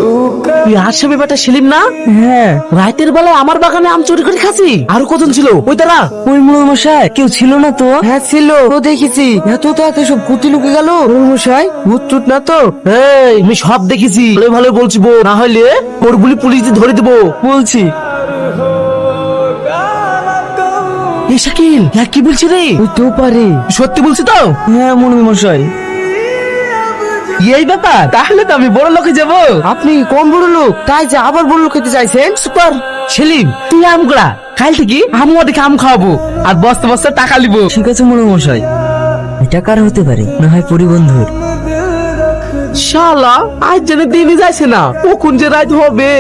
তুই আশা ব্যাপারটা সেলিম না? হ্যাঁ, রাতের বেলায় আমার বাগানে আম চুরি করে খাসি। আরো কজন ছিল ওই তারা? ওই মোড়ল মশাই কেউ ছিল না তো? হ্যাঁ ছিল, তো দেখেছি। এত তাড়াতাড়ি সব কুতি লুকে গেল। মোড়ল মশাই ভূত টুত না তো? এই আমি সব দেখেছি, ভালো ভালো বলছি বো, না হলে ওর গুলি পুলিশ দিয়ে ধরে দেবো। বলছি। এই শাকিল, হ্যাঁ কি বলছি রে? হইতেও পারে। সত্যি বলছি তো? হ্যাঁ মোড়ল মশাই। এই ব্যাপার, তাহলে তো আমি বড় লোকে যাবো। আপনি কম বড় লোক, তাই যে আবার বড় লোক হতে চাইছেন? সুপার সেলিম, তুই আম গোড়া, কাল থেকে আমিও দেখে আম খাওয়াবো আর বস্তা বস্তা টাকা নিবো। ঠিক আছে মোড়ল মশাই। এটা কার হতে পারে? না হয় পরিবন্ধুর। শালা আজ যেন দিনই যাইছে না, কখন যে রাত হবে।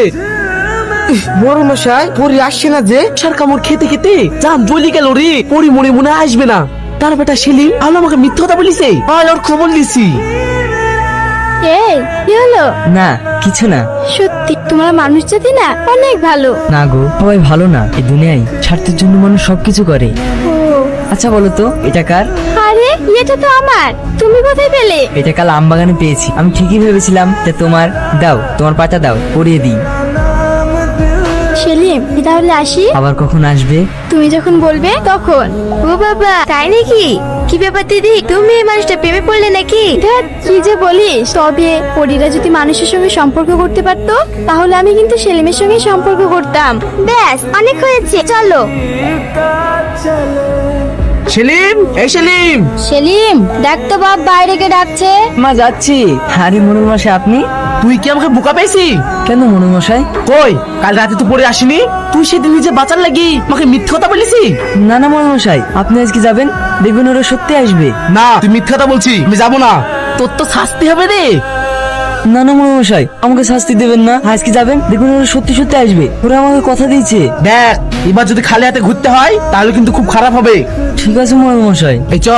মোড়ল মশাই পরি আসছে না যে? সার কামড় খেতে খেতে জান জ্বলি গেল রে। পরি মনে মনে আসবে না। তার বেটা সেলিম আলো আমাকে মিথ্যা কথা বলিছে, আর ওর খবর নিছি। এই কি হলো? না কিছু না। সত্যি তোমরা মানুষ জাতি না অনেক ভালো। না গো, সবাই ভালো না। এই দুনিয়ায় স্বার্থের জন্য মানুষ সবকিছু করে। ও আচ্ছা বলো তো এটা কার? আরে এটা তো আমার, তুমি কোথায় পেলে? এটা কাল আম বাগানে পেয়েছি। আমি ঠিকই ভেবেছিলাম যে তোমার। দাও তোমার পাতা দাও, পরিয়ে দিই। সেলিম তাহলে আসি। আবার কখন আসবে? তুমি যখন বলবে তখন। ও বাবা তাই নাকি? কি ব্যাপার দিদি, তুমি এই মানুষটা প্রেমে পড়লে নাকি? ধ্যাৎ, কি যে বলিস। তবে পরীরা যদি মানুষের সঙ্গে সম্পর্ক করতে পারতো তাহলে আমি কিন্তু সেলিমের সঙ্গে সম্পর্ক করতাম। ব্যাস অনেক হয়েছে, চলো। সেলিম, এই সেলিম। সেলিম দেখ তো বাপ বাইরে কে ডাকছে। মা যাচ্ছি। আরে মোড়ল মশাই আপনি? তুই কি আমাকে বোকা পেয়েছি? কেন মোড়ল মশাই? কই কাল রাতে তো পড়ে আসিনি? তুই সেদিন নিজে বাঁচার লাগি আমাকে মিথ্যা কথা বলেছি। না না মোড়ল মশাই, আপনি আজকে যাবেন, দেখবেন ওরা সত্যি আসবে। না তুই মিথ্যা কথা বলছি, আমি যাবো না। তোর তো শাস্তি হবে রে। না না মোড়ল মশাই, আমাকে শাস্তি দেবেন না। আজকে যাবেন, দেখবেন ওরা সত্যি সত্যি আসবে। ওরা আমাকে কথা দিয়েছে। দেখ এবার যদি খালি হাতে ঘুরতে হয় তাহলে কিন্তু খুব খারাপ হবে। ঠিক আছে মোড়ল মশাই। এই চ।